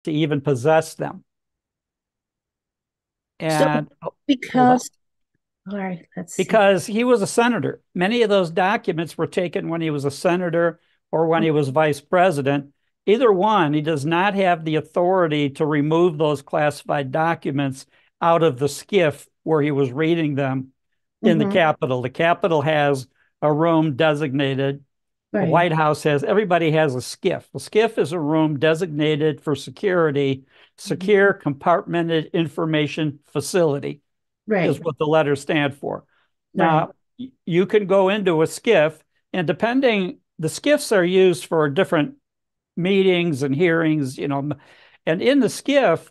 to even possess them. So And because, all right, let's see. because he was a senator. Many of those documents were taken when he was a senator or when he was vice president. Either one, he does not have the authority to remove those classified documents out of the SCIF where he was reading them in the Mm-hmm. Capitol. The Capitol has a room designated. The Right, White House has, everybody has a SCIF. A SCIF is a room designated for security, mhm. secure compartmented information facility is Right, what the letters stand for. right. Now, you can go into a SCIF, and the SCIFs are used for different meetings and hearings, and in the SCIF,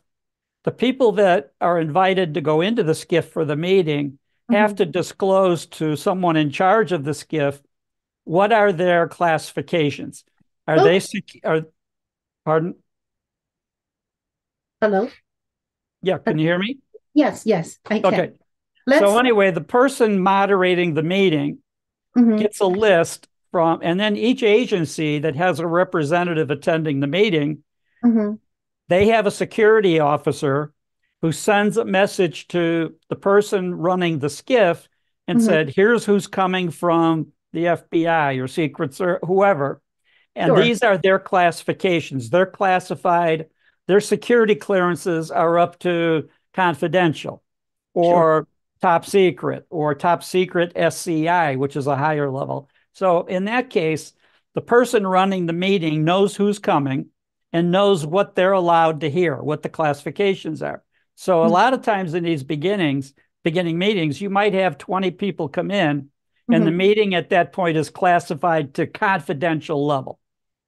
the people that are invited to go into the SCIF for the meeting have Mhm. to disclose to someone in charge of the SCIF what are their classifications. Are Okay. they are pardon? Hello. Yeah, Uh, can you hear me? Yes, yes, I can. Okay. So Let's. anyway, the person moderating the meeting Mhm, gets a list from, and then each agency that has a representative attending the meeting, mhm, they have a security officer who sends a message to the person running the SCIF and mhm. said, here's who's coming from the FBI or Secret Service, whoever. And Sure, these are their classifications. They're classified, their security clearances are up to confidential sure. or top secret SCI, which is a higher level. So in that case, the person running the meeting knows who's coming and knows what they're allowed to hear, what the classifications are. So a Mhm, lot of times in these beginning meetings, you might have 20 people come in, and the mhm. meeting at that point is classified to confidential level.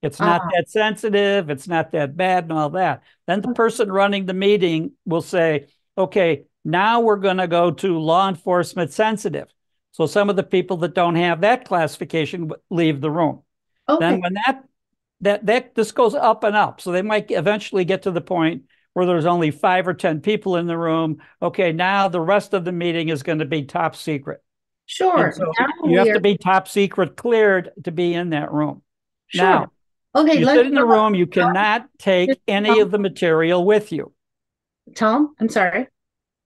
It's not Ah, that sensitive, it's not that bad, and all that. Then the person running the meeting will say, okay, now we're going to go to law enforcement sensitive. So some of the people that don't have that classification leave the room. okay, Then when that this goes up and up. So they might eventually get to the point where there's only 5 or 10 people in the room. Okay, now the rest of the meeting is going to be top secret. And sure. so Now you have to we're be top secret cleared to be in that room. sure. Now, Okay, you let's sit in the room, you Tom. cannot take any of the material with you. Tom, I'm sorry.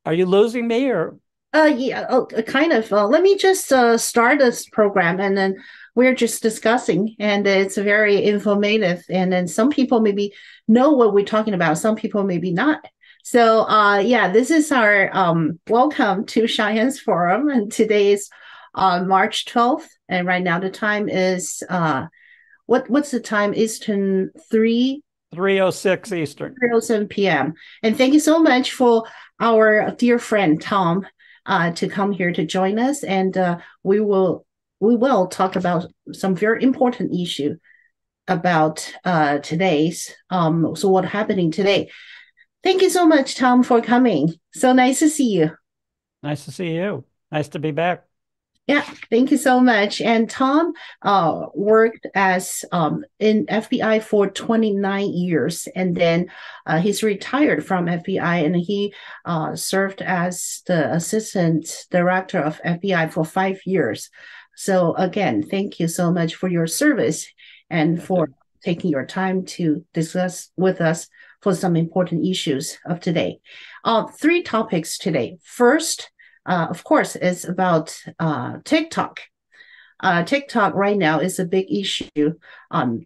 Are you losing me or? Yeah, kind of. Let me just start this program, and then we're just discussing, and it's very informative. And then some people maybe know what we're talking about. Some people maybe not. So, yeah, this is our welcome to Cheyenne's Forum, and today is March 12th, and right now the time is what's the time? Eastern 3:06 Eastern. 3:07 p.m. And thank you so much for our dear friend Tom to come here to join us, and we will talk about some very important issue about today's so what happening today. Thank you so much, Tom, for coming. So nice to see you. Nice to see you. Nice to be back. Yeah, thank you so much. And Tom worked as in FBI for 29 years, and then he's retired from FBI, and he served as the assistant director of FBI for 5 years. So again, thank you so much for your service and for taking your time to discuss with us for some important issues of today. Three topics today. First, of course, is about TikTok. TikTok right now is a big issue.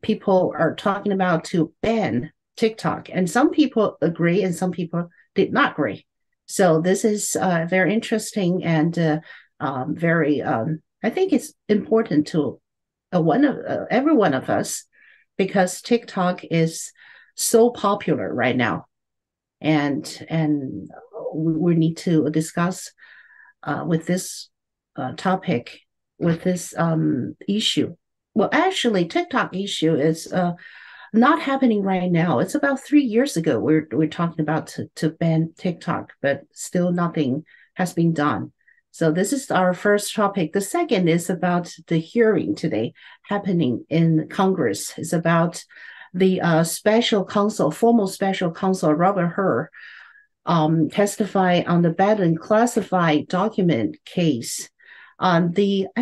People are talking about to ban TikTok, and some people agree, and some people did not agree. So this is very interesting and very. I think it's important to one of every one of us because TikTok is so popular right now, and we need to discuss with this topic, with this issue. Well, actually, TikTok issue is not happening right now. It's about 3 years ago. We're talking about to ban TikTok, but still nothing has been done. So this is our first topic. The second is about the hearing today happening in Congress. It's about the special counsel, former special counsel Robert Hur, testify on the Bannon classified document case. I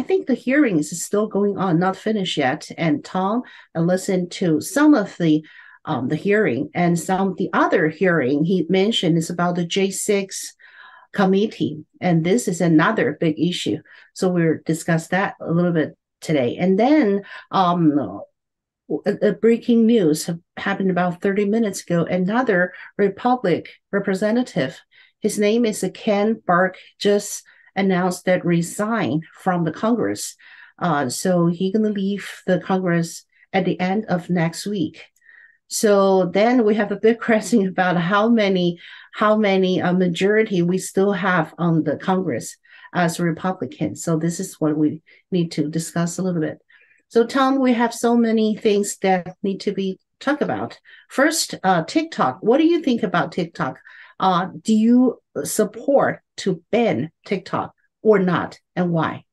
think the hearings is still going on, not finished yet. And Tom listened to some of the the hearing. And the other hearing he mentioned is about the J6 committee. And this is another big issue. So we'll discuss that a little bit today. And then a breaking news happened about 30 minutes ago. Another Republic representative, his name is Ken Burke, just announced that resign from the Congress. So he's going to leave the Congress at the end of next week. So then we have a big question about how many majority we still have on the Congress as Republicans. So this is what we need to discuss a little bit. So Tom, we have so many things that need to be talked about. First, TikTok. What do you think about TikTok? Do you support to ban TikTok or not, and why?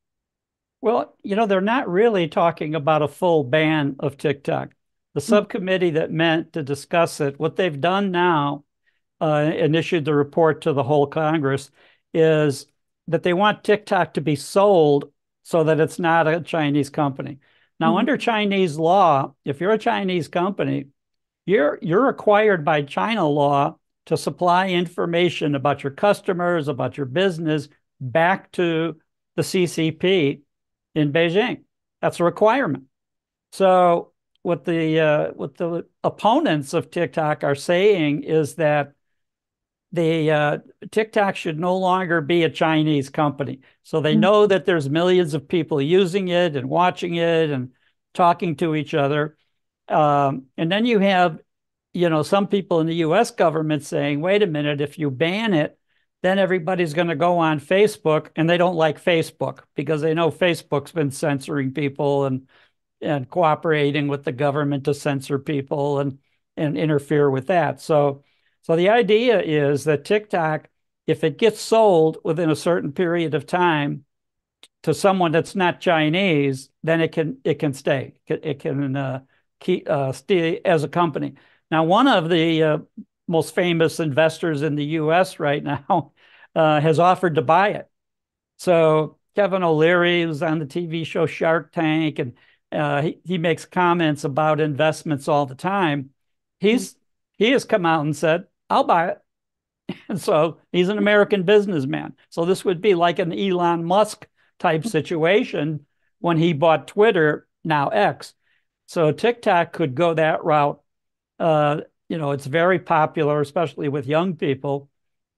Well, they're not really talking about a full ban of TikTok. The subcommittee that met to discuss it, what they've done now and issued the report to the whole Congress is that they want TikTok to be sold so that it's not a Chinese company. Now, under Chinese law, if you're a Chinese company, you're required by China law to supply information about your customers, about your business back to the CCP in Beijing. That's a requirement. So what the opponents of TikTok are saying is that the TikTok should no longer be a Chinese company. So they know that there's millions of people using it and watching it and talking to each other. And then you have, some people in the US government saying, wait a minute, if you ban it, then everybody's going to go on Facebook, and they don't like Facebook because they know Facebook's been censoring people and cooperating with the government to censor people and interfere with that. So the idea is that TikTok, if it gets sold within a certain period of time to someone that's not Chinese, then it can stay. It can stay as a company. Now, one of the most famous investors in the U.S. right now has offered to buy it. So Kevin O'Leary, who's on the TV show Shark Tank, and he makes comments about investments all the time. He has come out and said, I'll buy it. And so he's an American businessman. So this would be like an Elon Musk type situation when he bought Twitter, now X. So TikTok could go that route. It's very popular, especially with young people.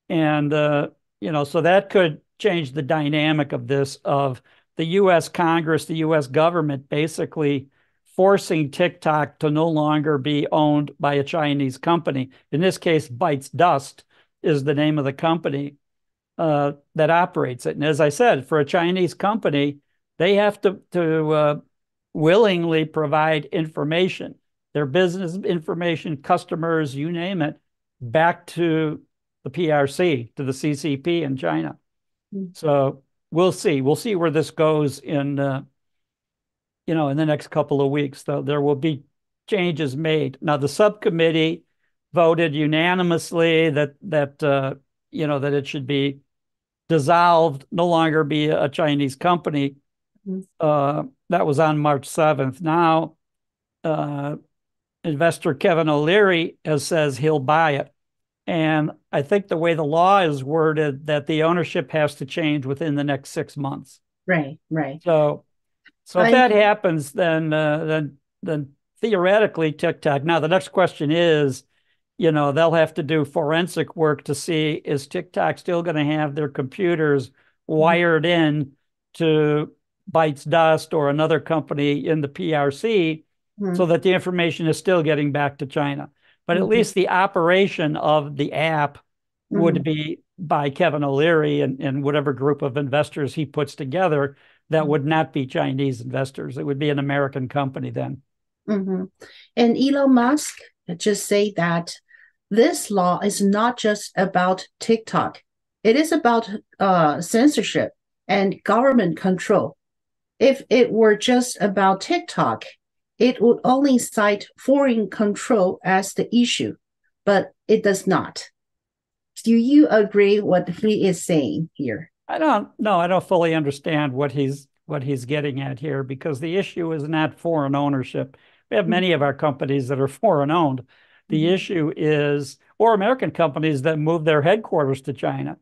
And, so that could change the dynamic of this, of the U.S. Congress, the U.S. government basically forcing TikTok to no longer be owned by a Chinese company. In this case, Bites Dust is the name of the company that operates it. And as I said, for a Chinese company, they have to willingly provide information, their business information, customers, you name it, back to the PRC, to the CCP in China. So we'll see. We'll see where this goes in the next couple of weeks. Though there will be changes made. Now, the subcommittee voted unanimously that it should be dissolved, no longer be a Chinese company. That was on March 7th. Now, investor Kevin O'Leary says he'll buy it. And I think the way the law is worded, that the ownership has to change within the next 6 months. Right. So if that happens, then theoretically TikTok. Now the next question is, they'll have to do forensic work to see, is TikTok still going to have their computers wired in to Bites Dust or another company in the PRC so that the information is still getting back to China. But at least the operation of the app would be by Kevin O'Leary and whatever group of investors he puts together. That would not be Chinese investors. It would be an American company then. And Elon Musk just say that this law is not just about TikTok. It is about censorship and government control. If it were just about TikTok, it would only cite foreign control as the issue, but it does not. Do you agree what he is saying here? I don't fully understand what he's getting at here, because the issue is not foreign ownership. We have many of our companies that are foreign owned. The issue is, or American companies that move their headquarters to China.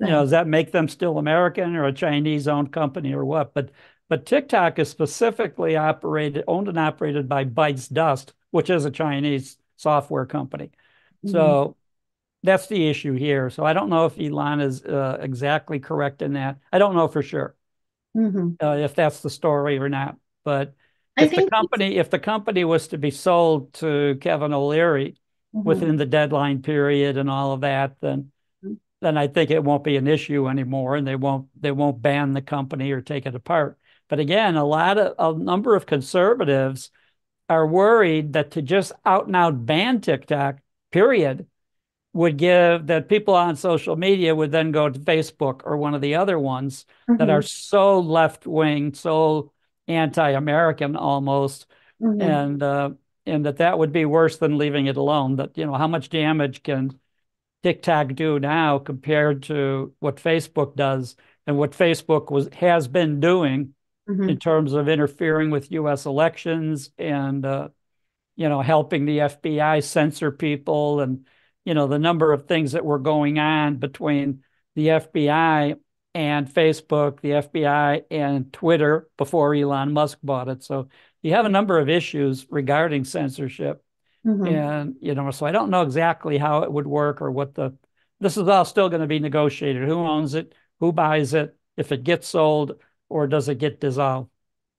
Right. Does that make them still American or a Chinese owned company or what? But TikTok is specifically owned and operated by Bytes Dust, which is a Chinese software company. Mm-hmm. So that's the issue here. So I don't know if Elon is exactly correct in that. I don't know for sure Mm-hmm. if that's the story or not. But I think if the company was to be sold to Kevin O'Leary mhm. within the deadline period and all of that, then I think it won't be an issue anymore, and they won't ban the company or take it apart. But again, a number of conservatives are worried that to just out and out ban TikTok, period, would give that people on social media would then go to Facebook or one of the other ones that are Mhm. so left wing, so anti-American almost, Mhm. and that would be worse than leaving it alone. That how much damage can TikTok do now compared to what Facebook does and what Facebook has been doing in Mhm. terms of interfering with U.S. elections and helping the FBI censor people and, the number of things that were going on between the FBI and Facebook, the FBI and Twitter before Elon Musk bought it. So you have a number of issues regarding censorship. Mhm. And, so I don't know exactly how it would work or this is all still going to be negotiated. Who owns it? Who buys it? If it gets sold or does it get dissolved?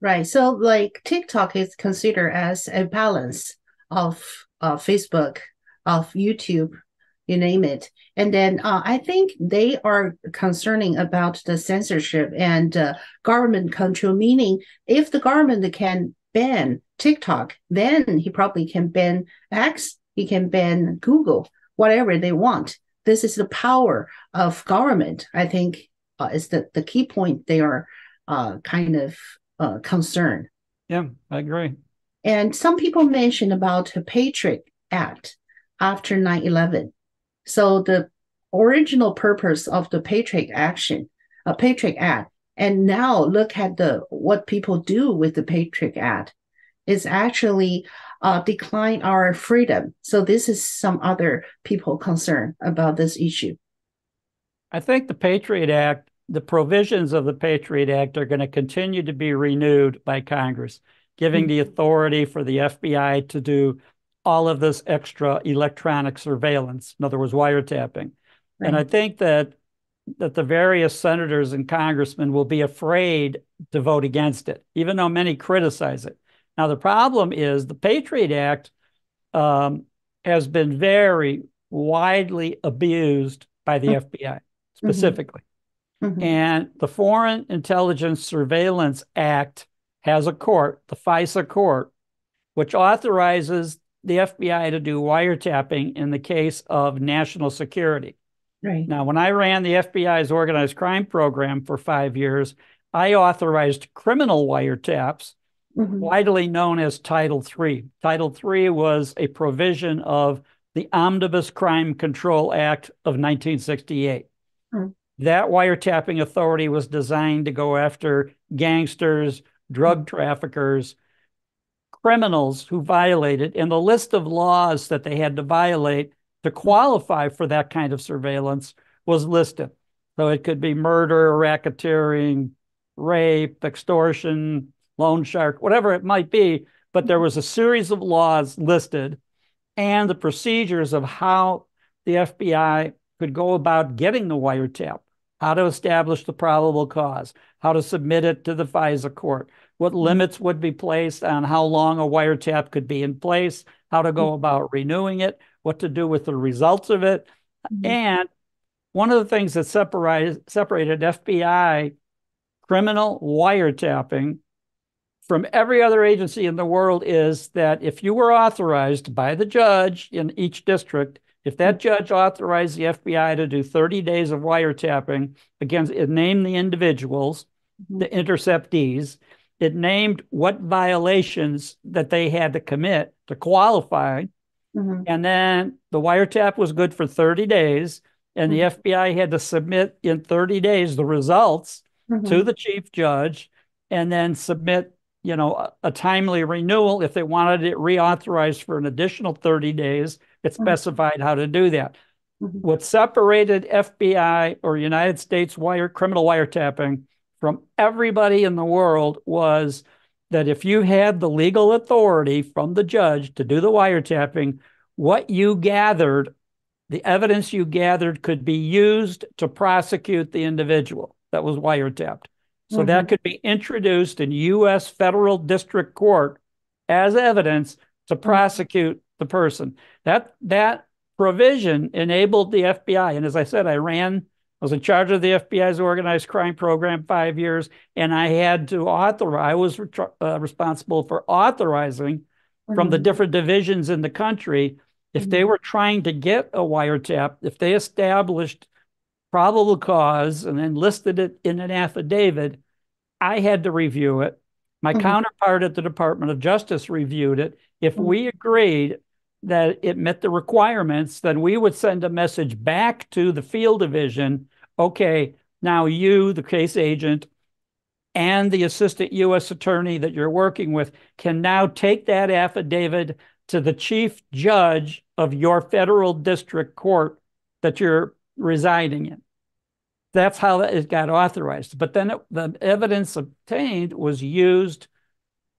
Right. So like TikTok is considered as a balance of Facebook, of YouTube, you name it. And then I think they are concerning about the censorship and government control, meaning if the government can ban TikTok, then he probably can ban X, he can ban Google, whatever they want. This is the power of government. I think is the key point they are kind of concern. Yeah, I agree. And some people mention about the Patriot Act after 9/11. So the original purpose of the Patriot Act, and now look at the what people do with the Patriot Act is actually decline our freedom. So this is some other people concerned about this issue. I think the provisions of the Patriot Act are going to continue to be renewed by Congress, giving the authority for the FBI to do all of this extra electronic surveillance, in other words, wiretapping. And I Right. think that the various senators and congressmen will be afraid to vote against it, even though many criticize it. Now, the problem is the Patriot Act um, has been very widely abused by the FBI Mm-hmm. specifically. Mm-hmm. And the Foreign Intelligence Surveillance Act has a court, the FISA court, which authorizes the FBI to do wiretapping in the case of national security. Right. Now, when I ran the FBI's organized crime program for 5 years, I authorized criminal wiretaps, Mm-hmm. widely known as Title III. Title III was a provision of the Omnibus Crime Control Act of 1968. Mm-hmm. That wiretapping authority was designed to go after gangsters, drug traffickers, criminals who violated, and the list of laws that they had to violate to qualify for that kind of surveillance was listed. So it could be murder, racketeering, rape, extortion, loan shark, whatever it might be. But there was a series of laws listed and the procedures of how the FBI could go about getting the wiretap, how to establish the probable cause, how to submit it to the FISA court, what limits would be placed on how long a wiretap could be in place, how to go about renewing it, what to do with the results of it. Mm-hmm. And one of the things that separated FBI criminal wiretapping from every other agency in the world is that if you were authorized by the judge in each district, if that judge authorized the FBI to do 30 days of wiretapping against, it named the individuals, Mm-hmm. the interceptees, it named what violations that they had to commit to qualify. Mm-hmm. And then the wiretap was good for 30 days. And the FBI had to submit in 30 days the results to Mm-hmm. the chief judge and then submit a timely renewal. If they wanted it reauthorized for an additional 30 days, it specified how to do that. What separated FBI or United States criminal wiretapping from everybody in the world was that if you had the legal authority from the judge to do the wiretapping, what you gathered, the evidence you gathered, could be used to prosecute the individual that was wiretapped. So that could be introduced in U.S. federal district court as evidence to prosecute the person. That provision enabled the FBI. And as I said, I was in charge of the FBI's organized crime program 5 years, and I was responsible for authorizing from the different divisions in the country, if they were trying to get a wiretap, if they established probable cause and then listed it in an affidavit, I had to review it. My counterpart at the Department of Justice reviewed it. If we agreed that it met the requirements, then we would send a message back to the field division. Okay, now you, the case agent, and the assistant U.S. attorney that you're working with can now take that affidavit to the chief judge of your federal district court that you're residing in. That's how it got authorized. But then the evidence obtained was used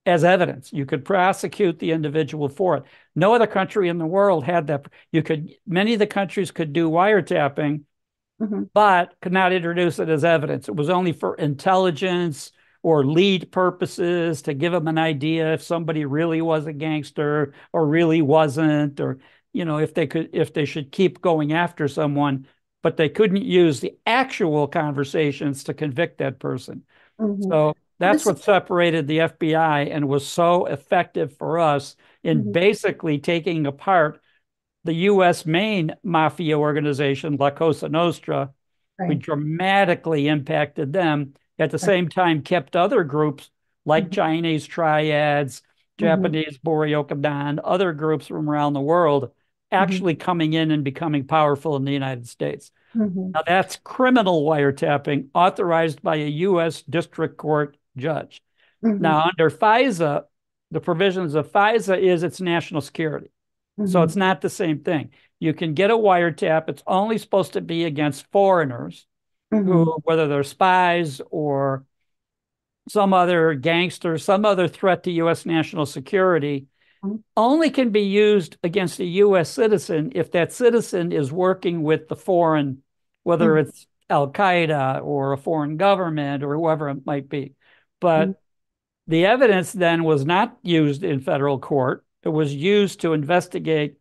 as evidence. You could prosecute the individual for it. No other country in the world had that. Many of the countries could do wiretapping, but could not introduce it as evidence. It was only for intelligence or lead purposes, to give them an idea if somebody really was a gangster or really wasn't, or if they should keep going after someone, but they couldn't use the actual conversations to convict that person. So that's what separated the FBI and was so effective for us in basically taking apart the U.S. main mafia organization, La Cosa Nostra. We dramatically impacted them. At the same time, kept other groups like Chinese triads, Japanese Boryokudan, other groups from around the world actually coming in and becoming powerful in the United States. Now, that's criminal wiretapping authorized by a U.S. district court judge. Now, under FISA, the provisions of FISA it's national security. So it's not the same thing. You can get a wiretap. It's only supposed to be against foreigners who, whether they're spies or some other gangster, some other threat to U.S. national security, only can be used against a U.S. citizen if that citizen is working with the foreign, whether it's Al-Qaeda or a foreign government or whoever it might be. But the evidence then was not used in federal court. It was used to investigate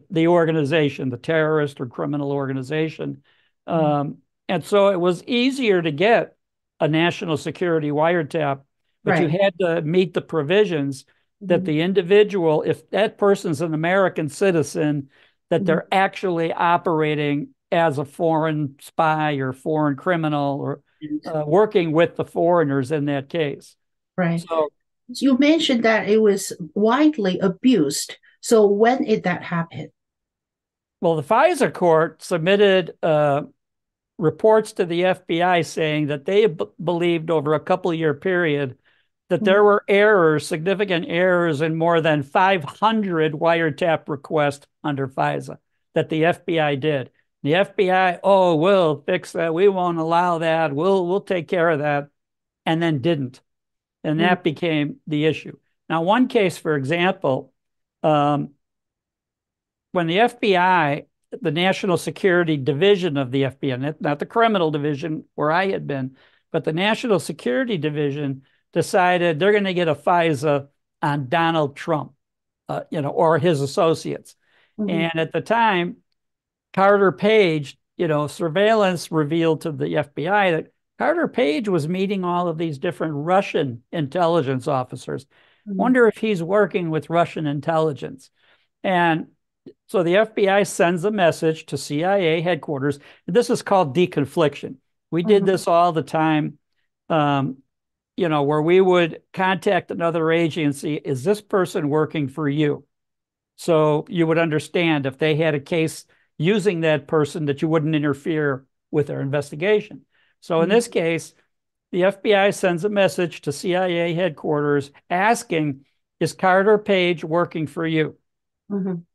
the organization, the terrorist or criminal organization. And so it was easier to get a national security wiretap, but you had to meet the provisions that the individual, if that person's an American citizen, that they're actually operating as a foreign spy or foreign criminal or working with the foreigners in that case. So you mentioned that it was widely abused. So when did that happen? Well, the FISA court submitted reports to the FBI saying that they believed over a couple-year period that there were significant errors in more than 500 wiretap requests under FISA that the FBI did. The FBI, we'll fix that. We won't allow that. We'll take care of that, and then didn't. And that became the issue. Now, one case, for example, when the FBI, the National Security Division of the FBI, not the criminal division where I had been, but the National Security Division decided they're going to get a FISA on Donald Trump, or his associates. And at the time, Carter Page, surveillance revealed to the FBI that Carter Page was meeting all of these different Russian intelligence officers. Wonder if he's working with Russian intelligence. And so the FBI sends a message to CIA headquarters. This is called deconfliction. We did this all the time, where we would contact another agency. Is this person working for you? So you would understand if they had a case using that person that you wouldn't interfere with their investigation. So in this case, the FBI sends a message to CIA headquarters asking, is Carter Page working for you?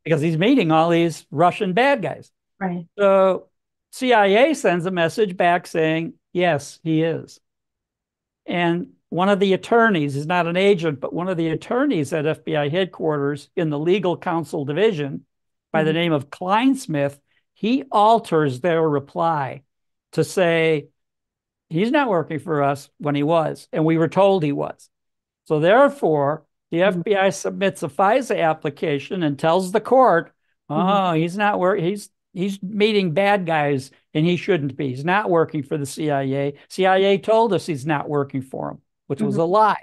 Because he's meeting all these Russian bad guys. Right. So CIA sends a message back saying, yes, he is. And one of the attorneys is not an agent, but one of the attorneys at FBI headquarters in the legal counsel division by the name of Kleinsmith, he alters their reply to say, he's not working for us when he was, and we were told he was. So therefore, the FBI submits a FISA application and tells the court, oh, he's not working. He's meeting bad guys and he shouldn't be. He's not working for the CIA. CIA told us he's not working for him, which was a lie.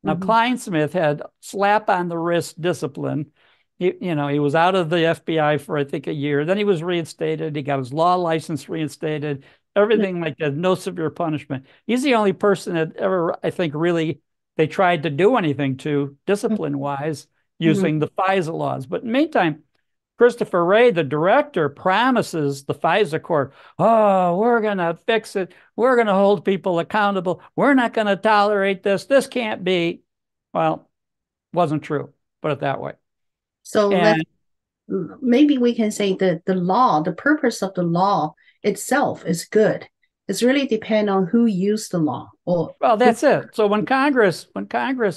Now, Kleinsmith had slap on the wrist discipline. He was out of the FBI for, I think, a year. Then he was reinstated. He got his law license reinstated, everything like that, no severe punishment. He's the only person that ever, I think, really they tried to do anything to discipline-wise using the FISA laws. But in the meantime, Christopher Wray, the director, promises the FISA court, oh, we're going to fix it. We're going to hold people accountable. We're not going to tolerate this. This can't be. Well, wasn't true. Put it that way. So maybe we can say that the law, the purpose of the law itself is good. It's really depend on who used the law. Well, that's it. So when Congress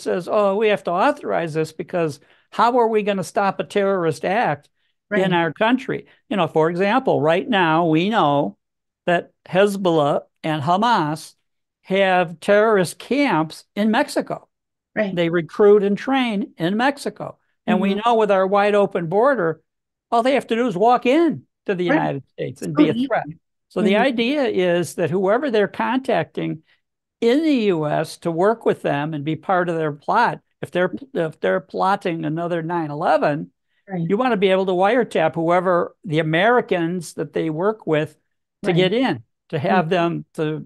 says, oh, we have to authorize this because how are we going to stop a terrorist act in our country? For example, right now we know that Hezbollah and Hamas have terrorist camps in Mexico. Right. They recruit and train in Mexico. And we know with our wide open border, all they have to do is walk in to the United States and be a threat. So the idea is that whoever they're contacting in the U.S. to work with them and be part of their plot, if they're plotting another 9/11, you want to be able to wiretap whoever the Americans that they work with to get in, to have them to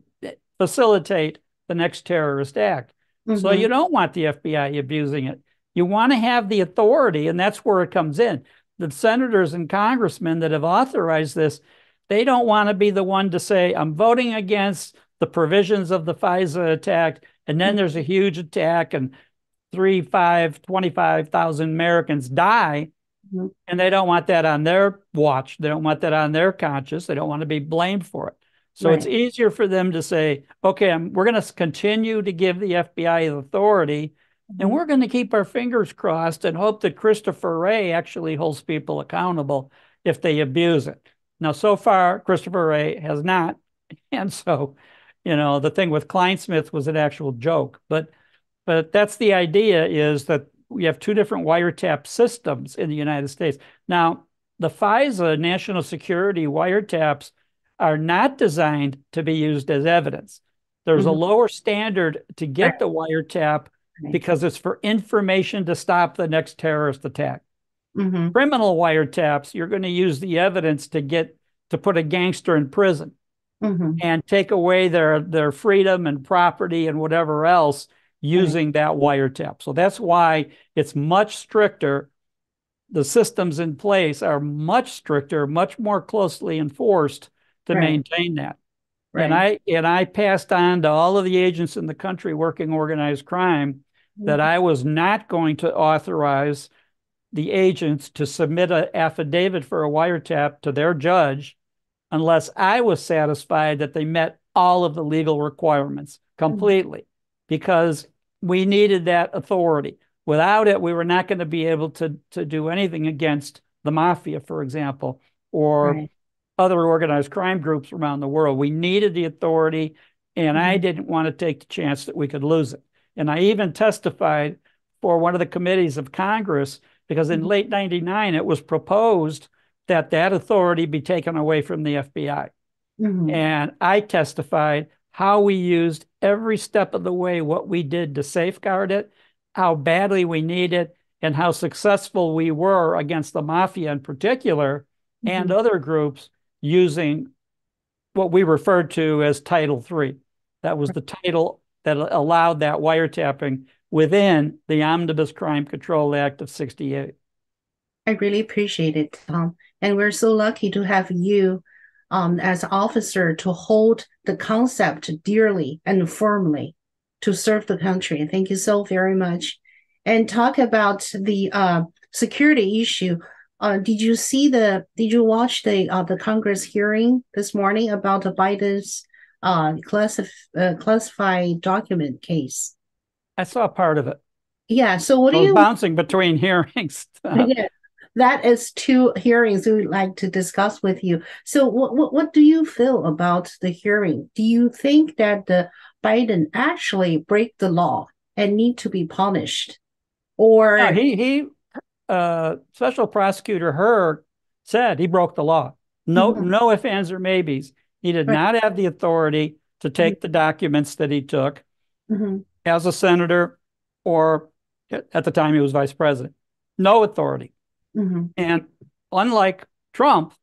facilitate the next terrorist act. So you don't want the FBI abusing it. You want to have the authority, and that's where it comes in. The senators and congressmen that have authorized this, they don't want to be the one to say, I'm voting against the provisions of the FISA attack, and then there's a huge attack and 25,000 Americans die, and they don't want that on their watch. They don't want that on their conscience. They don't want to be blamed for it. So it's easier for them to say, okay, we're going to continue to give the FBI the authority, and we're going to keep our fingers crossed and hope that Christopher Wray actually holds people accountable if they abuse it. Now, so far, Christopher Wray has not. And so, the thing with Kleinsmith was an actual joke. But that's the idea, is that we have two different wiretap systems in the United States. Now, the FISA national security wiretaps are not designed to be used as evidence. There's a lower standard to get the wiretap because it's for information to stop the next terrorist attack. Criminal wiretaps, you're going to use the evidence to put a gangster in prison and take away their freedom and property and whatever else using that wiretap. So that's why it's much stricter. The systems in place are much stricter, much more closely enforced to maintain that. And I passed on to all of the agents in the country working organized crime that I was not going to authorize the agents to submit an affidavit for a wiretap to their judge unless I was satisfied that they met all of the legal requirements completely, because we needed that authority. Without it, we were not going to be able to do anything against the mafia, for example, or other organized crime groups around the world. We needed the authority, and I didn't want to take the chance that we could lose it. And I even testified for one of the committees of Congress, because in late 99, it was proposed that authority be taken away from the FBI. And I testified how we used every step of the way, what we did to safeguard it, how badly we need it, and how successful we were against the mafia in particular and other groups using what we referred to as Title III. That was the title that allowed that wiretapping within the Omnibus Crime Control Act of '68. I really appreciate it, Tom. And we're so lucky to have you as officer to hold the concept dearly and firmly to serve the country. Thank you so very much. And talk about the security issue. Did you watch the Congress hearing this morning about the Biden's classified document case? I saw part of it. Yeah. So what I do was you? bouncing between hearings. Yeah, that is two hearings we would like to discuss with you. So what do you feel about the hearing? Do you think that the Biden actually break the law and need to be punished, No, or Special Prosecutor Hur said he broke the law. No, Mhm. no ifs, ands, or maybes. He did Right. not have the authority to take the documents that he took Mhm. as a senator or at the time he was vice president. No authority. Mhm. And unlike Trump,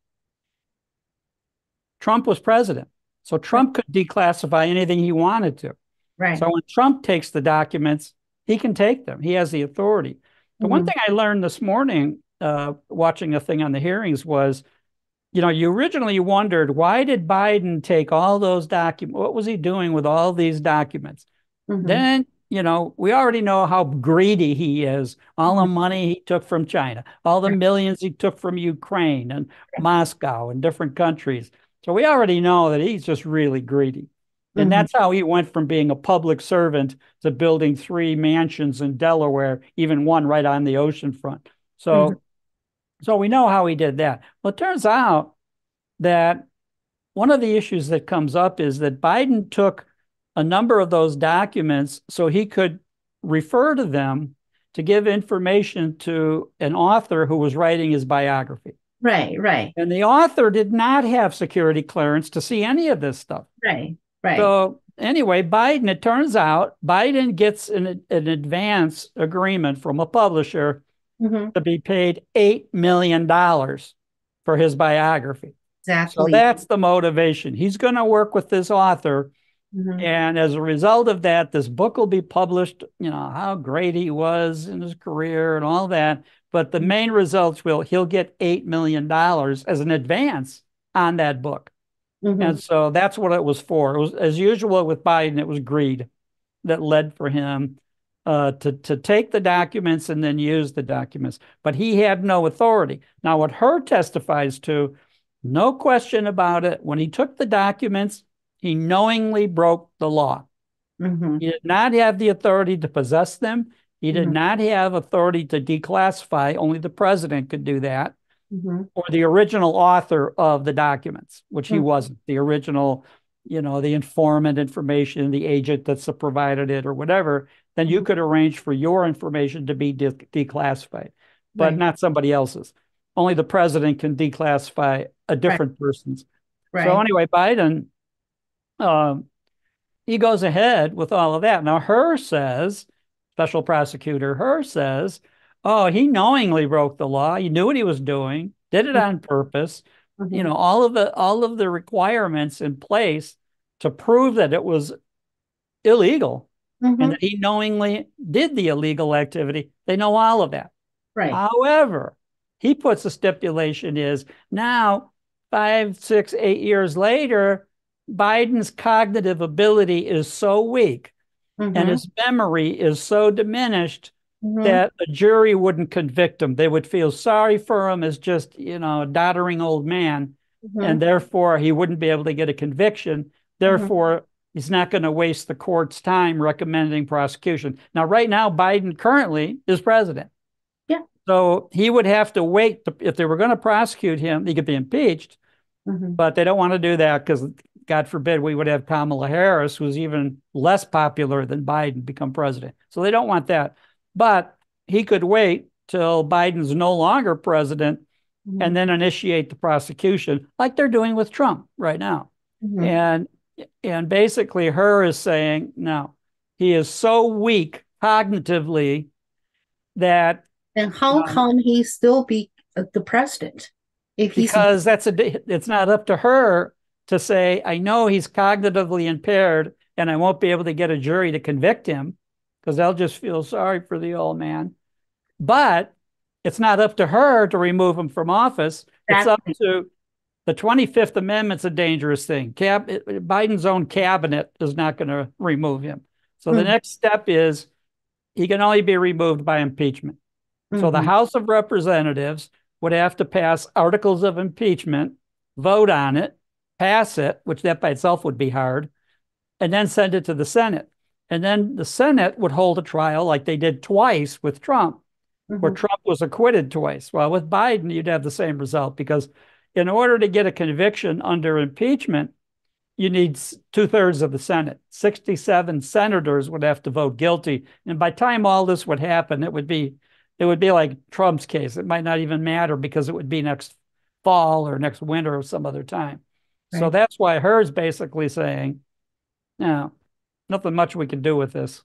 Trump was president. So Right. Trump could declassify anything he wanted to. Right. So when Trump takes the documents, he can take them. He has the authority. The one Mhm. thing I learned this morning, watching a thing on the hearings, was, you originally wondered, why did Biden take all those documents? What was he doing with all these documents? Mhm. Then, we already know how greedy he is. All the Mhm. money he took from China, all the Right. millions he took from Ukraine and Moscow and different countries. So we already know that he's just really greedy. And Mhm. that's how he went from being a public servant to building 3 mansions in Delaware, even one right on the ocean front. Mhm. So we know how he did that. Well, it turns out that one of the issues that comes up is that Biden took a number of those documents so he could refer to them to give information to an author who was writing his biography. Right. Right. And the author did not have security clearance to see any of this stuff. Right. Right. So anyway, it turns out Biden gets an advance agreement from a publisher Mhm. to be paid $8 million for his biography. So Exactly. that's the motivation. He's going to work with this author. Mhm. And as a result of that, this book will be published, how great he was in his career and all that. But the main results he'll get $8 million as an advance on that book. And Mhm. so that's what it was for. It was, as usual with Biden, it was greed that led for him to take the documents and then use the documents. But he had no authority. Now, what Hur testifies to, no question about it, when he took the documents, he knowingly broke the law. Mhm. He did not have the authority to possess them. He did Mhm. not have authority to declassify. Only the president could do that, Mhm. or the original author of the documents, which he Mhm. wasn't. The original, the informant information, the agent that's provided it or whatever, then you Mhm. could arrange for your information to be declassified, but Right. not somebody else's. Only the president can declassify a Right. different person's. So Right. anyway, Biden, um, he goes ahead with all of that. Now, Special Prosecutor Hur says, oh, he knowingly broke the law. He knew what he was doing, did it on purpose. Mhm. All of the requirements in place to prove that it was illegal and Mhm. that he knowingly did the illegal activity. They know all of that. Right. However, he puts a stipulation is now 5, 6, 8 years later, Biden's cognitive ability is so weak and Mhm. his memory is so diminished Mhm. that a jury wouldn't convict him. They would feel sorry for him as just, a doddering old man, and Mhm. therefore he wouldn't be able to get a conviction. Mhm. Therefore, he's not going to waste the court's time recommending prosecution. Now, right now, Biden currently is president. Yeah. So he would have to wait if they were going to prosecute him, he could be impeached, Mhm. but they don't want to do that because, God forbid, we would have Kamala Harris, who's even less popular than Biden, become president. So they don't want that. But he could wait till Biden's no longer president and Mhm. then initiate the prosecution, like they're doing with Trump right now. Mhm. And basically, Hur is saying, no, he is so weak cognitively that And how come he still be the president if he's because it's not up to her to say, I know he's cognitively impaired and I won't be able to get a jury to convict him because they'll just feel sorry for the old man. But it's not up to her to remove him from office. It's up exactly to The 25th Amendment's a dangerous thing. Biden's own cabinet is not going to remove him. So the next step is he can only be removed by impeachment. So the House of Representatives would have to pass articles of impeachment, vote on it, pass it, which that by itself would be hard, and then send it to the Senate. And then the Senate would hold a trial like they did twice with Trump, where Trump was acquitted twice. Well, with Biden, you'd have the same result because in order to get a conviction under impeachment, you need 2/3 of the Senate. 67 senators would have to vote guilty. And by the time all this would happen, it would be like Trump's case. It might not even matter because it would be next fall or next winter or some other time. Right. So that's why her's basically saying, no, nothing much we can do with this.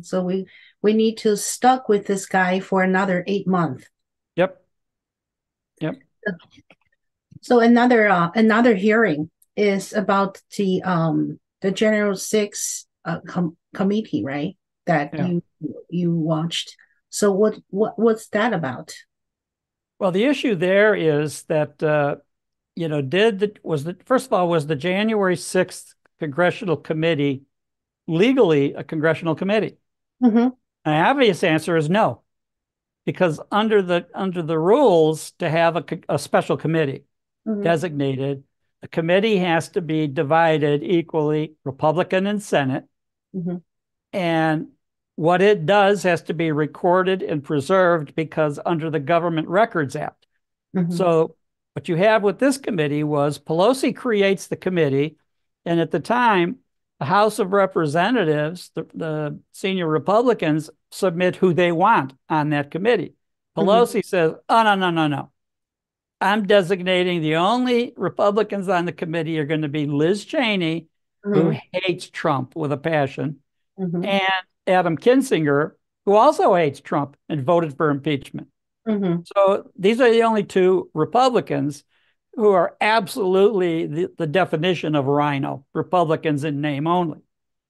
So we need to stuck with this guy for another 8 months. Yep. So another hearing is about the General Six committee, right? That you watched. So what's that about? Well, the issue there is that first of all, was the January 6th Congressional Committee legally a congressional committee? The obvious answer is no, because under the rules, to have a special committee designated, the committee has to be divided equally, Republican and Senate, and what it does has to be recorded and preserved because under the Government Records Act. So what you have with this committee was Pelosi creates the committee, and at the time, the House of Representatives, the senior Republicans, submit who they want on that committee. Pelosi says, oh, no. I'm designating the only Republicans on the committee are going to be Liz Cheney, who hates Trump with a passion, and Adam Kinzinger, who also hates Trump and voted for impeachment. So these are the only two Republicans who are absolutely the definition of rhino, Republicans in name only.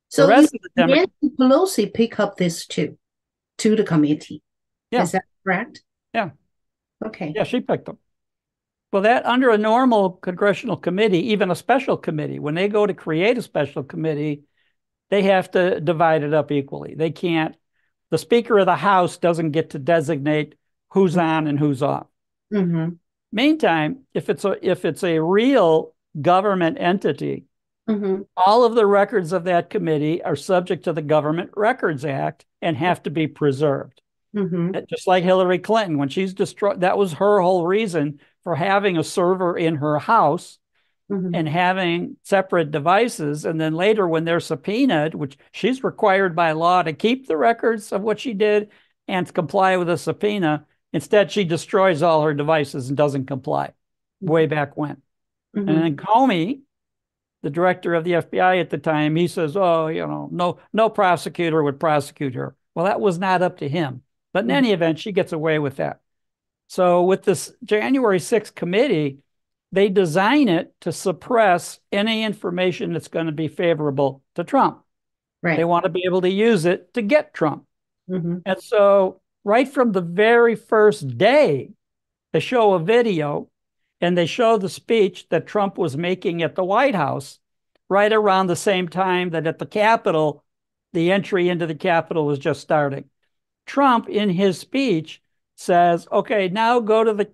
So the rest of the Democrats, Pelosi pick up this too, to the committee. Yeah. Is that correct? Yeah. Okay. Yeah, she picked them. Well, that under a normal congressional committee, even a special committee, when they go to create a special committee, they have to divide it up equally. They can't, the Speaker of the House doesn't get to designate who's on and who's off. Meantime, if it's a real government entity, all of the records of that committee are subject to the Government Records Act and have to be preserved. Just like Hillary Clinton, when she's destroyed, that was her whole reason for having a server in her house and having separate devices. And then later when they're subpoenaed, which she's required by law to keep the records of what she did and to comply with a subpoena, instead she destroys all her devices and doesn't comply way back when. And then Comey, the director of the FBI at the time, he says, oh, no prosecutor would prosecute her. Well, that was not up to him. But in any event, she gets away with that. So with this January 6th committee, they design it to suppress any information that's going to be favorable to Trump. Right. They want to be able to use it to get Trump. And so right from the very first day, they show a video and they show the speech that Trump was making at the White House right around the same time that at the Capitol, the entry into the Capitol was just starting. Trump, in his speech, says, okay, now go to the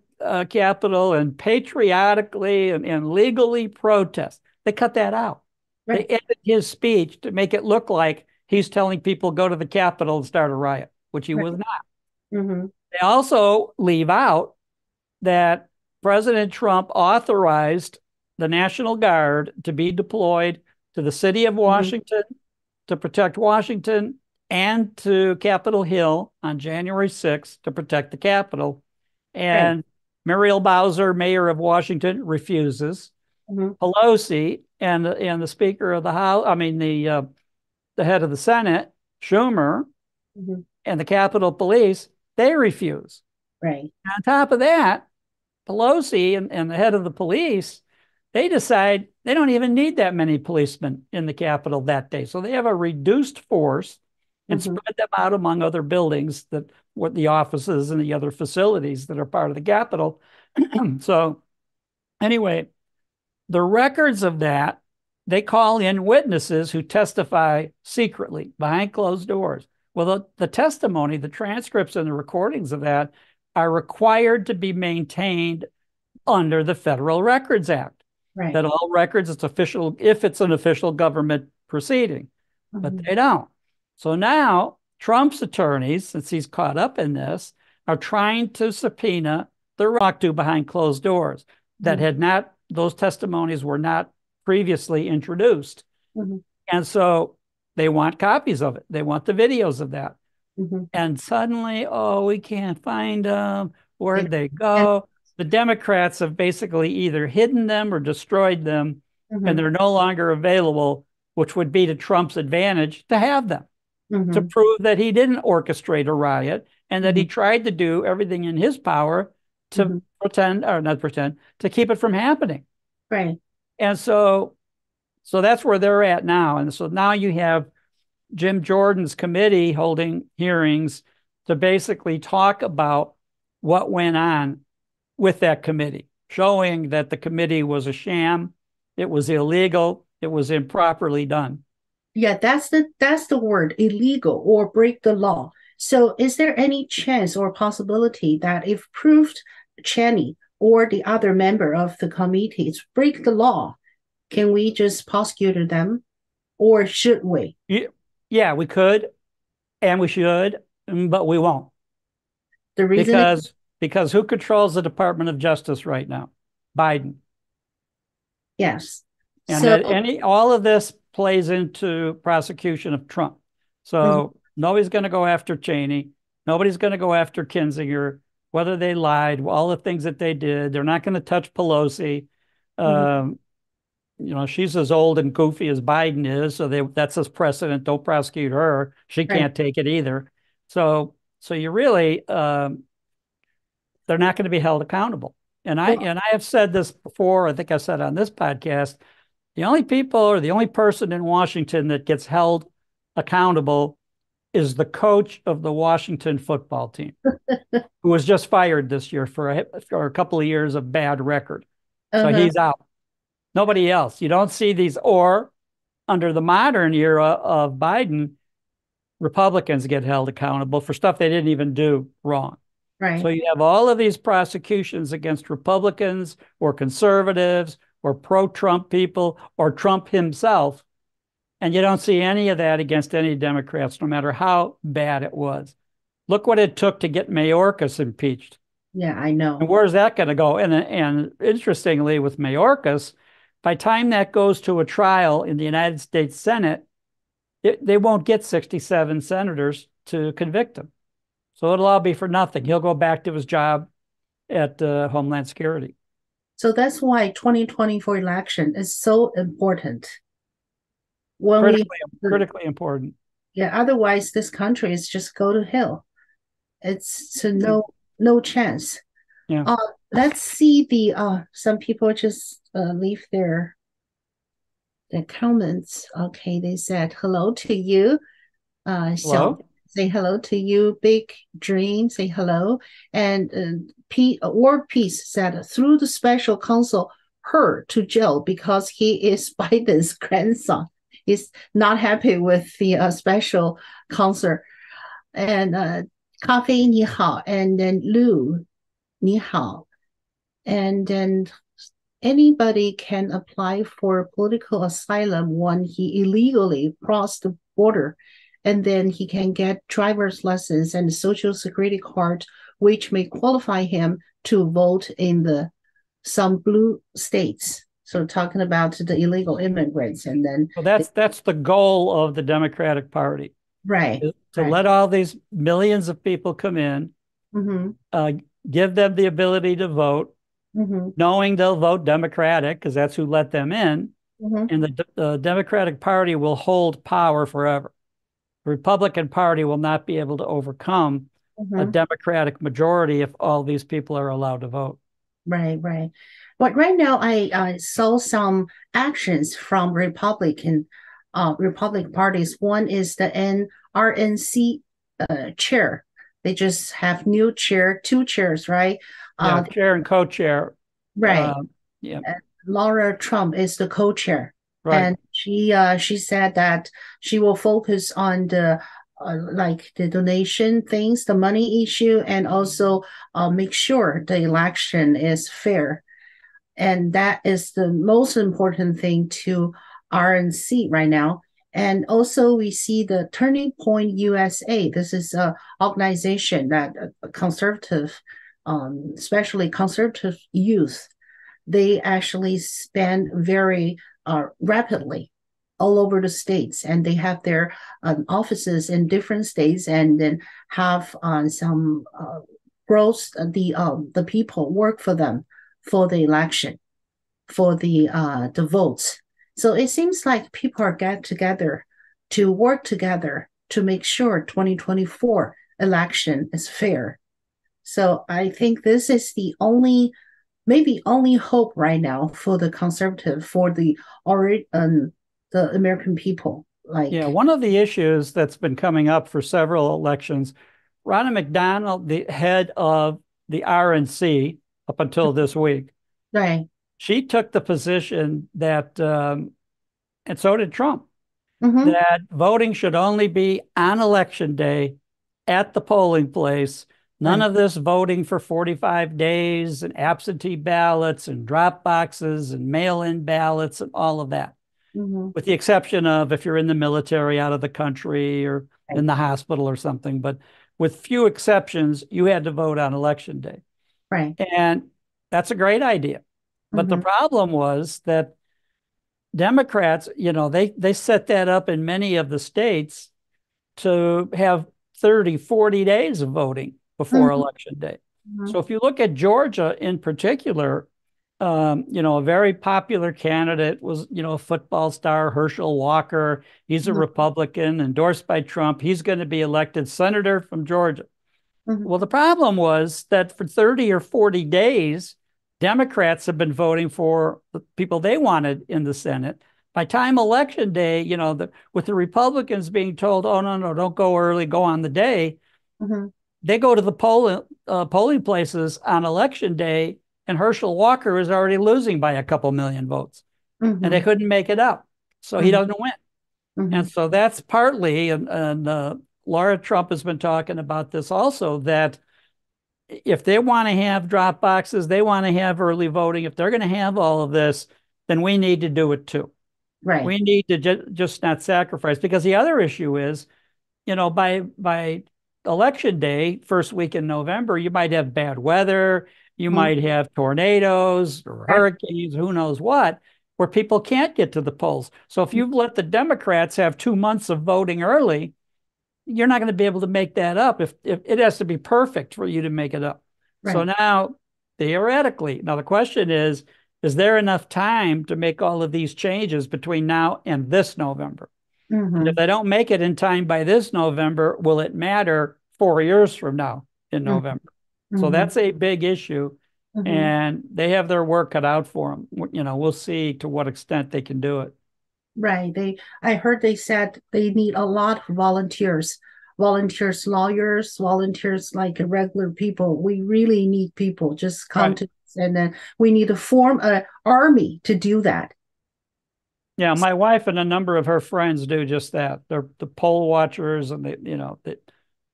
Capitol and patriotically and legally protest. They cut that out. Right. They edit his speech to make it look like he's telling people go to the Capitol and start a riot, which he was not. They also leave out that President Trump authorized the National Guard to be deployed to the city of Washington to protect Washington and to Capitol Hill on January 6th to protect the Capitol. And Muriel Bowser, mayor of Washington, refuses. Pelosi and the Speaker of the House, the head of the Senate, Schumer, and the Capitol Police, they refuse. Right. And on top of that, Pelosi and the head of the police, they decide they don't even need that many policemen in the Capitol that day. So they have a reduced force and spread them out among other buildings, the offices and the other facilities that are part of the Capitol. So Anyway, the records of that, they call in witnesses who testify secretly behind closed doors. Well, the testimony, the transcripts and the recordings of that are required to be maintained under the Federal Records Act. Right. That all records, it's official if it's an official government proceeding, but they don't. So now Trump's attorneys, since he's caught up in this, are trying to subpoena the talked to behind closed doors that had not, those testimonies were not previously introduced. And so they want copies of it. They want the videos of that. And suddenly, oh, we can't find them. Where'd they go? The Democrats have basically either hidden them or destroyed them, and they're no longer available, which would be to Trump's advantage to have them, to prove that he didn't orchestrate a riot and that he tried to do everything in his power to pretend, or not pretend, to keep it from happening. Right. And so that's where they're at now. And so now you have Jim Jordan's committee holding hearings to basically talk about what went on with that committee, showing that the committee was a sham, it was illegal, it was improperly done. Yeah, that's the word, illegal or break the law. So is there any chance or possibility that if proved Cheney or the other member of the committees break the law, can we just prosecute them, or should we? Yeah, we could and we should, but we won't. The reason because who controls the Department of Justice right now? Biden. Yes. And so, all of this plays into prosecution of Trump. So nobody's going to go after Cheney. Nobody's going to go after Kinzinger, whether they lied, all the things that they did. They're not going to touch Pelosi. She's as old and goofy as Biden is. So that's his precedent. Don't prosecute her. She can't take it either. So you really, they're not going to be held accountable. And I have said this before. I think I said on this podcast, the only people or the only person in Washington that gets held accountable is the coach of the Washington football team, who was just fired this year for a couple of years of bad record. So he's out. Nobody else. You don't see these, or under the modern era of Biden, Republicans get held accountable for stuff they didn't even do wrong. Right. So you have all of these prosecutions against Republicans or conservatives or pro-Trump people or Trump himself, and you don't see any of that against any Democrats, no matter how bad it was. Look what it took to get Mayorkas impeached. Yeah, I know. And where's that going to go? And interestingly, with Mayorkas, by the time that goes to a trial in the United States Senate, they won't get 67 senators to convict him. So it'll all be for nothing. He'll go back to his job at Homeland Security. So that's why 2024 election is so important. Critically important. Yeah, otherwise this country is just go to hell. It's no chance. Yeah. Let's see some people just leave their comments. Okay, they said hello to you. Hello. Say hello to you. Big Dream, say hello. And War Peace said through the special counsel her to jail because he is Biden's grandson. He's not happy with the special counsel. And Coffee, 你好. And then Lou, 你好. And then anybody can apply for political asylum when he illegally crossed the border. And then he can get driver's license and social security card, which may qualify him to vote in some blue states. So talking about the illegal immigrants, and then that's the goal of the Democratic Party, right? To let all these millions of people come in, give them the ability to vote, knowing they'll vote Democratic because that's who let them in, and the Democratic Party will hold power forever. The Republican Party will not be able to overcome a Democratic majority if all these people are allowed to vote. Right. But right now, I saw some actions from Republican parties. One is the RNC chair. They just have new chair, two chairs, right? Chair and co-chair. Right. Yeah. Laura Trump is the co-chair, Right. and she said that she will focus on the like the donation things, the money issue, and also make sure the election is fair. And that is the most important thing to RNC right now. And also, we see the Turning Point USA. This is an organization that conservative, especially conservative youth, they actually spend very rapidly all over the states, and they have their offices in different states, and then have some growth. The people work for them for the election, for the votes. So it seems like people are get together to work together to make sure 2024 election is fair. So I think this is the only maybe only hope right now for the conservative, for the American people. Yeah. Like, One of the issues that's been coming up for several elections, Ronna McDonald, the head of the RNC up until this week, right. she took the position that, and so did Trump, Mm-hmm. that voting should only be on election day at the polling place. None Right. of this voting for 45 days and absentee ballots and drop boxes and mail in ballots and all of that, Mm-hmm. with the exception of if you're in the military, out of the country, or Right. in the hospital or something. But with few exceptions, you had to vote on election day. Right. And that's a great idea. But the Mm-hmm. problem was that Democrats, they set that up in many of the states to have 30, 40 days of voting before Mm-hmm. election day. So if you look at Georgia in particular, a very popular candidate was, a football star, Herschel Walker. He's a Mm-hmm. Republican endorsed by Trump. He's going to be elected senator from Georgia. Mm-hmm. Well, the problem was that for 30 or 40 days, Democrats have been voting for the people they wanted in the Senate. By time election day, with the Republicans being told, oh, no, no, don't go early, go on the day, Mm-hmm. they go to the polling places on election day, and Herschel Walker is already losing by a couple million votes, and they Mm-hmm. couldn't make it up. So he doesn't win. Mm-hmm. And so that's partly, and Laura Trump has been talking about this also, that if they want to have drop boxes, they want to have early voting, if they're going to have all of this, then we need to do it too. Right. We need to just not sacrifice, because the other issue is, by election day, first week in November, you might have bad weather, you Mm-hmm. might have tornadoes or Right. hurricanes, who knows what, where people can't get to the polls. So if you've let the Democrats have 2 months of voting early, you're not going to be able to make that up. If it has to be perfect for you to make it up. So Right. now, theoretically, now the question is there enough time to make all of these changes between now and this November? And if Mm-hmm. they don't make it in time by this November, will it matter 4 years from now in November? So Mm-hmm. that's a big issue. Mm-hmm. And they have their work cut out for them. We'll see to what extent they can do it. Right. I heard they said they need a lot of volunteers, volunteers, lawyers, volunteers, like regular people. We really need people. Just come Right. to us, and then we need to form an army to do that. Yeah, my wife and a number of her friends do just that. They're the poll watchers, and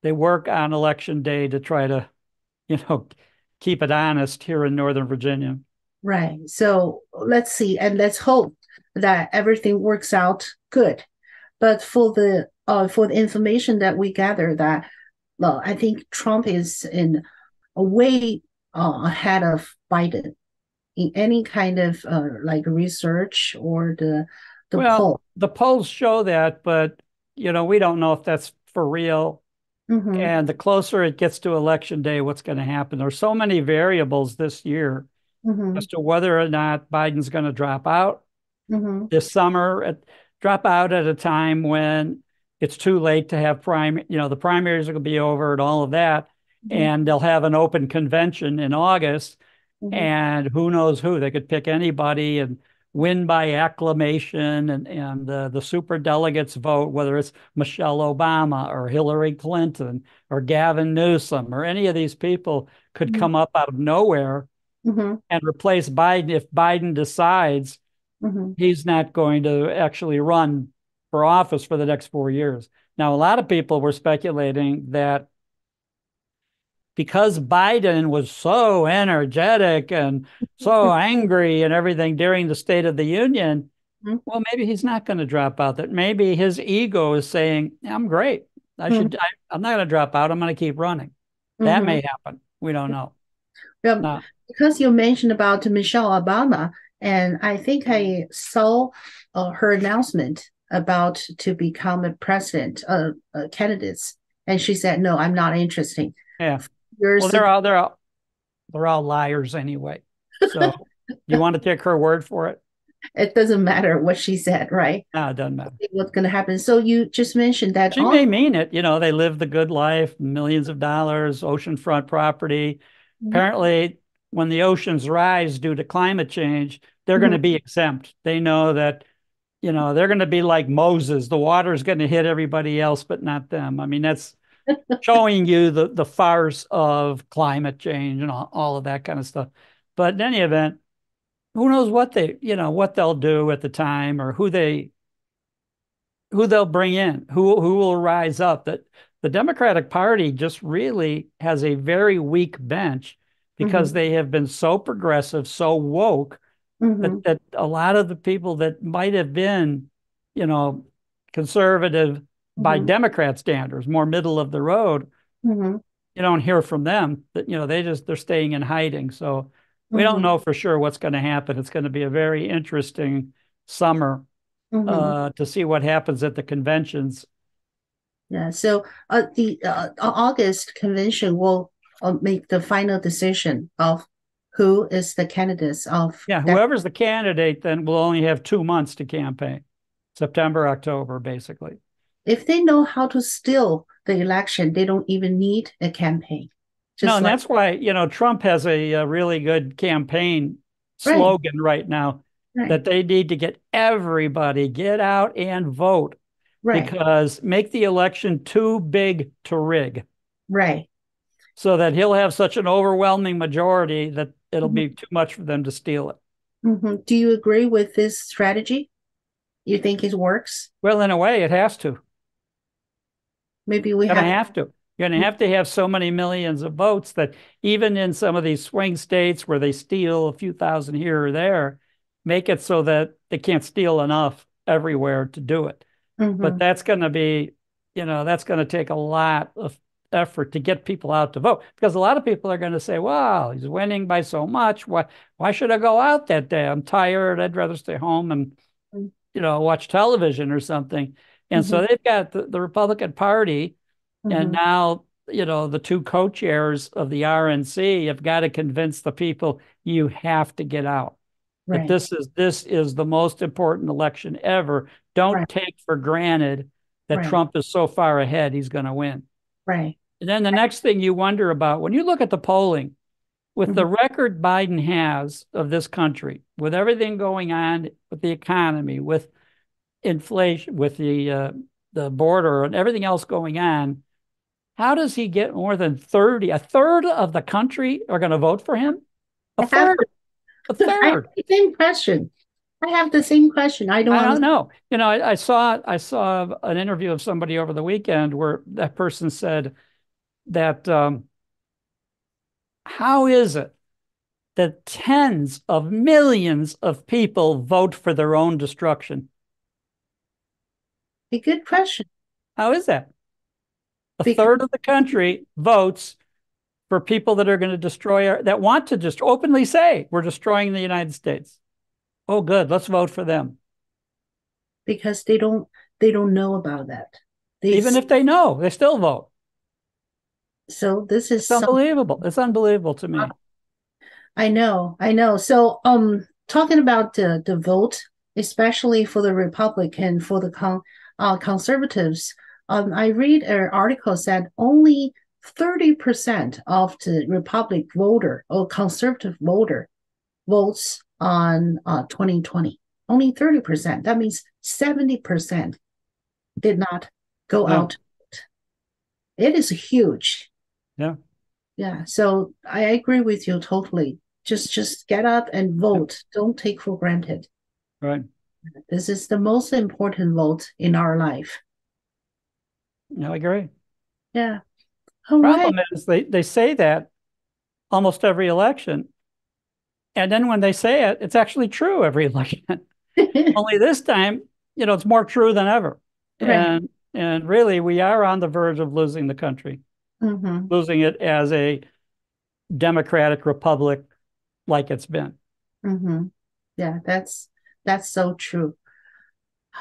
they work on election day to try to, you know, keep it honest here in Northern Virginia. Right. So let's see, and let's hope that everything works out good. But for the information that we gather, that well, I think Trump is in a way ahead of Biden in any kind of like research or the Well, poll. the polls show that, but we don't know if that's for real. Mm-hmm. And the closer it gets to election day, what's going to happen? There's so many variables this year Mm-hmm. as to whether or not Biden's going to drop out Mm-hmm. this summer, drop out at a time when it's too late to have the primaries are going to be over and all of that. Mm-hmm. And they'll have an open convention in August. Mm-hmm. And who knows who? They could pick anybody and win by acclamation, and the super delegates vote, whether it's Michelle Obama or Hillary Clinton or Gavin Newsom or any of these people could Mm-hmm. come up out of nowhere Mm-hmm. and replace Biden if Biden decides Mm-hmm. he's not going to actually run for office for the next 4 years. Now, a lot of people were speculating that because Biden was so energetic and so angry and everything during the State of the Union, well, maybe he's not going to drop out. That maybe his ego is saying, "I'm great. I'm not going to drop out. I'm going to keep running." That Mm-hmm. may happen. We don't know. Yeah, No. because you mentioned about Michelle Obama, and I think I saw her announcement about to become a president, candidates, and she said, "No, I'm not interested." Yeah. Well, Years ago, they're all liars anyway. So you want to take her word for it? it doesn't matter what she said, right? No, it doesn't matter. What's going to happen? So you just mentioned that She may mean it. They live the good life, millions of dollars, oceanfront property. Apparently, when the oceans rise due to climate change, they're going to be exempt. They know that, they're going to be like Moses. The water is going to hit everybody else, but not them. I mean, that's showing you the farce of climate change and all of that kind of stuff. But in any event, who knows what they'll do at the time, or who they'll bring in, who will rise up. That the Democratic Party just really has a very weak bench because they have been so progressive, so woke, that a lot of the people that might have been, you know, conservative by Democrat standards, more middle of the road, you don't hear from them. That they're staying in hiding. So we don't know for sure what's going to happen. It's going to be a very interesting summer to see what happens at the conventions. Yeah. So the August convention will make the final decision of who is the candidates of Yeah, that. whoever's the candidate then will only have 2 months to campaign. September, October, basically. If they know how to steal the election, they don't even need a campaign. No, Just and like that's why, Trump has a really good campaign right, slogan right now right, that they need to get everybody get out and vote right, because make the election too big to rig right. so that he'll have such an overwhelming majority that it'll be too much for them to steal it. Do you agree with this strategy? You think it works? Well, in a way, it has to. Maybe we You're going have. to have to. You're going to have so many millions of votes that even in some of these swing states where they steal a few thousand here or there, make it so that they can't steal enough everywhere to do it. But that's going to be, that's going to take a lot of effort to get people out to vote because a lot of people are going to say, wow, he's winning by so much. Why should I go out that day? I'm tired. I'd rather stay home and, watch television or something. And so they've got the Republican Party. And now, the two co-chairs of the RNC have got to convince the people you have to get out. That Right, this is the most important election ever. Don't right, take for granted that right, Trump is so far ahead, he's going to win. right. And then the next thing you wonder about when you look at the polling, with the Mhm, record Biden has of this country, with everything going on with the economy, with inflation, with the border and everything else going on, how does he get more than 30? A third of the country are going to vote for him? A I have third, a I have third. the same question. I have the same question. I don't I don't understand. know. I saw an interview of somebody over the weekend where that person said that how is it that tens of millions of people vote for their own destruction? A good question. How is that? A Because third of the country votes for people that are going to that want to just openly say, we're destroying the United States. Oh, good. Let's vote for them. because they don't know about that. They Even if they know, they still vote. so this It's is some unbelievable. It's unbelievable to me. I know. So talking about the vote, especially for the Republican, for the conservatives, I read an article said only 30% of the Republic voter or conservative voter votes on 2020. Only 30%. That means 70% did not go Yeah. out. It is huge. Yeah. Yeah. So I agree with you totally. Just get up and Yep. vote. Don't take for granted. Right. This is the most important vote in our life. I agree. Yeah. All right. Problem is they say that almost every election. And then when they say it, it's actually true every election. Only this time, it's more true than ever. Right. And really, we are on the verge of losing the country, Mm-hmm. losing it as a democratic republic like it's been. Mm-hmm. Yeah, that's so true.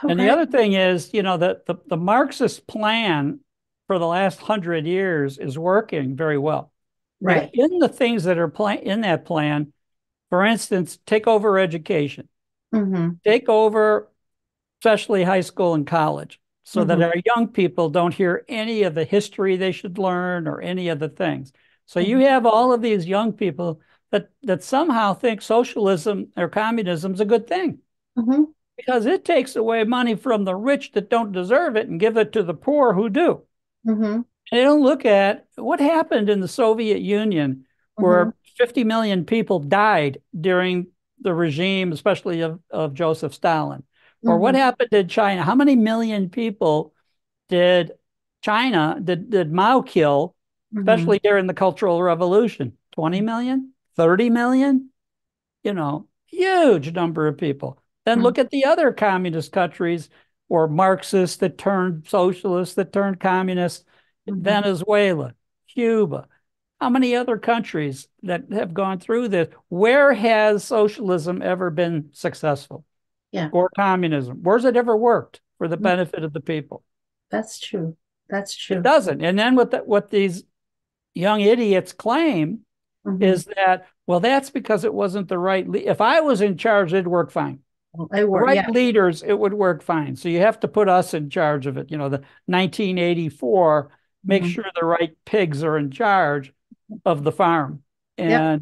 All And the right. other thing is, that the Marxist plan for the last 100 years is working very well. Right. In the things that are in that plan, for instance, take over education, Mm-hmm. take over especially high school and college, so that Mm-hmm. our young people don't hear any of the history they should learn or any of the things. So you Mm-hmm. have all of these young people that somehow think socialism or communism is a good thing Mm-hmm. because it takes away money from the rich that don't deserve it and give it to the poor who do. Mm-hmm. They don't look at what happened in the Soviet Union, Mm-hmm. where 50 million people died during the regime, especially of Joseph Stalin. Or what Mm-hmm. happened in China? How many million people did did Mao kill, Mm-hmm. especially during the Cultural Revolution? 20 million? 30 million? Huge number of people. Then Mm-hmm. look at the other communist countries or Marxists that turned socialists, that turned communists. Mm-hmm. Venezuela, Cuba. How many other countries that have gone through this? Where has socialism ever been successful? Yeah. Or communism? Where's it ever worked for the Mm, benefit of the people? that's true. That's It true. doesn't. And then what these young idiots claim Mm-hmm. is that, well, that's because it wasn't the right. If I was in charge, it'd work fine. I The work. right Yeah. leaders, it would work fine. So you have to put us in charge of it. The 1984, make Mm-hmm. sure the right pigs are in charge of the farm. Yep.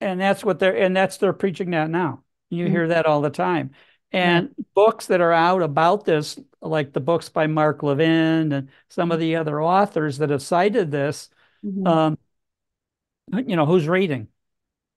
And they're preaching that now. You Mm-hmm. hear that all the time. Right. And books that are out about this, like the books by Mark Levin and some of the other authors that have cited this, Mm-hmm. um, who's reading?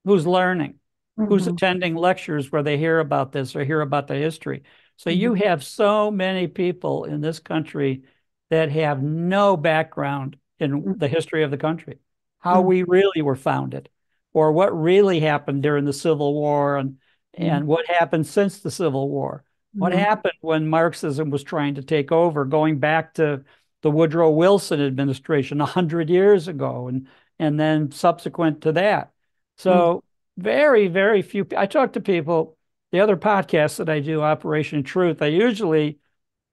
Who's learning, who's Mm-hmm. attending lectures where they hear about this or hear about the history. So Mm-hmm. you have so many people in this country that have no background in the history of the country, how Mm-hmm. we really were founded, or what really happened during the Civil War and what happened since the Civil War. What Mm-hmm. happened when Marxism was trying to take over, going back to the Woodrow Wilson administration 100 years ago, and then subsequent to that. Mm-hmm. So very, very few. I talk to people, the other podcasts that I do, Operation Truth, I usually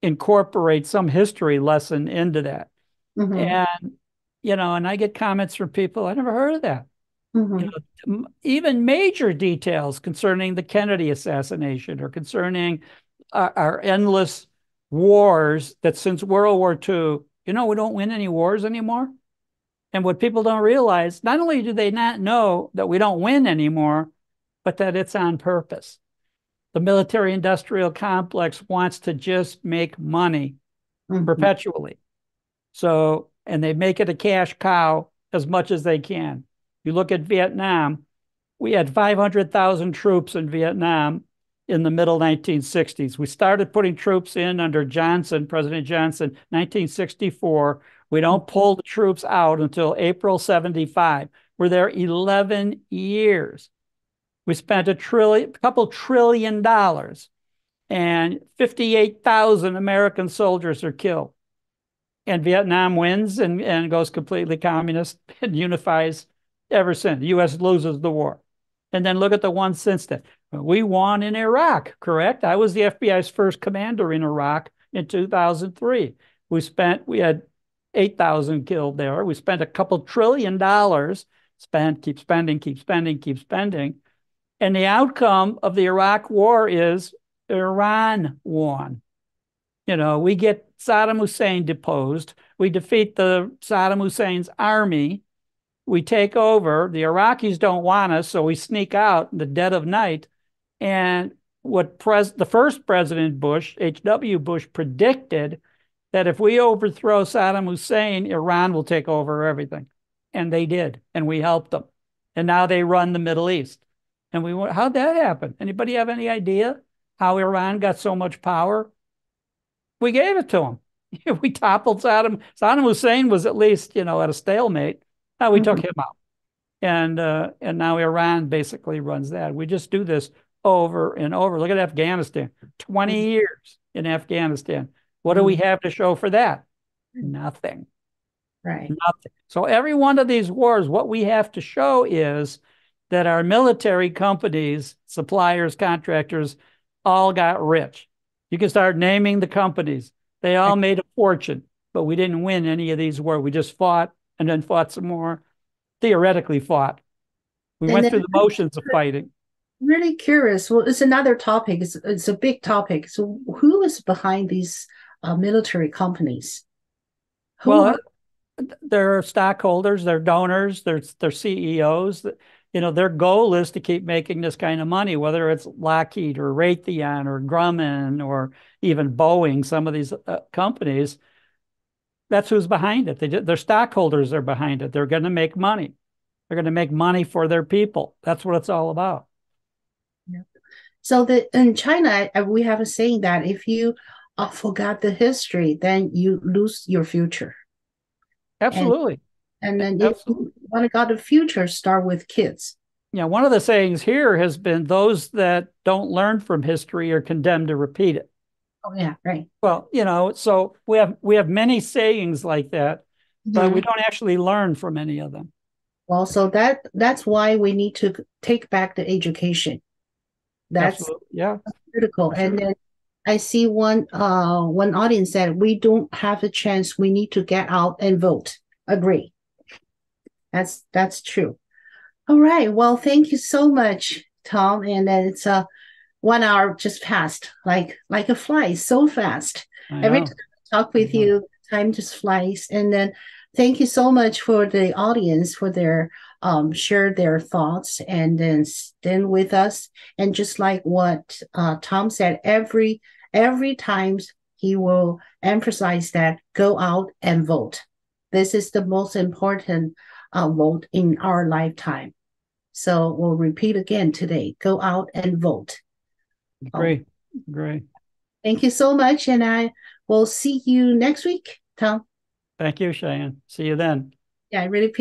incorporate some history lesson into that. Mm-hmm. And, and I get comments from people, I never heard of that. You Mm-hmm. Even major details concerning the Kennedy assassination or concerning our endless wars that since World War II, we don't win any wars anymore. And what people don't realize, not only do they not know that we don't win anymore, but that it's on purpose. The military industrial complex wants to just make money Mm-hmm. perpetually. So, and they make it a cash cow as much as they can. You look at Vietnam, we had 500,000 troops in Vietnam in the middle 1960s. We started putting troops in under President Johnson, 1964. We don't pull the troops out until April 75. We're there 11 years. We spent a couple trillion dollars, and 58,000 American soldiers are killed. And Vietnam wins and goes completely communist and unifies ever since. The U.S. loses the war. And then look at the one since then. We won in Iraq, correct? I was the FBI's first commander in Iraq in 2003. We had 8,000 killed there. We spent a couple $1 trillion, keep spending, keep spending, keep spending. And the outcome of the Iraq war is Iran won. We get Saddam Hussein deposed. We defeat the Saddam Hussein's army. We take over. The Iraqis don't want us, so we sneak out in the dead of night. And the first President Bush, H.W. Bush, predicted that if we overthrow Saddam Hussein, Iran will take over everything. And they did, and we helped them. And now they run the Middle East. And we went, how'd that happen? Anybody have any idea how Iran got so much power? We gave it to them. We toppled Saddam. Saddam Hussein was at least, at a stalemate. Now we took Mhm. him out. And now Iran basically runs that. We just do this over and over. Look at Afghanistan. 20 years in Afghanistan. What do we Mhm. have to show for that? Nothing. Right. Nothing. So every one of these wars, what we have to show is that our military companies, suppliers, contractors, all got rich. You can start naming the companies. They all made a fortune, but we didn't win any of these wars. We just fought and then fought some more, theoretically fought. We And went then through the motions of fighting. really curious. Well, it's another topic. It's a big topic. So who is behind these military companies? Who are? Well, they're stockholders, they're donors, they're CEOs. Their goal is to keep making this kind of money, whether it's Lockheed or Raytheon or Grumman or even Boeing, some of these companies. That's who's behind it. Their stockholders are behind it. They're going to make money. They're going to make money for their people. That's what it's all about. Yeah. So in China, we have a saying that if you forgot the history, then you lose your future. And Absolutely. and then if Absolutely. you want to got the future, start with kids. Yeah, one of the sayings here has been those that don't learn from history are condemned to repeat it. Oh yeah, right. Well, so we have many sayings like that, but we Mhm. don't actually learn from any of them. Well, so that's why we need to take back the education. That's Absolutely. Yeah, critical. for And sure. then I see one audience said we don't have a chance. We need to get out and vote. Agree. That's true. All right. Well, thank you so much, Tom. And then it's 1 hour just passed like a fly, so fast. I Every time know. I talk I with know. you, time just flies. And then thank you so much for the audience for their share their thoughts and then stand with us. And just like what Tom said, every time he will emphasize that go out and vote. This is the most important vote in our lifetime. So we'll repeat again today. Go out and vote. Oh, Great. Great. thank you so much. And I will see you next week, Tom. Thank you, Cheyenne. See you then. Yeah, I really appreciate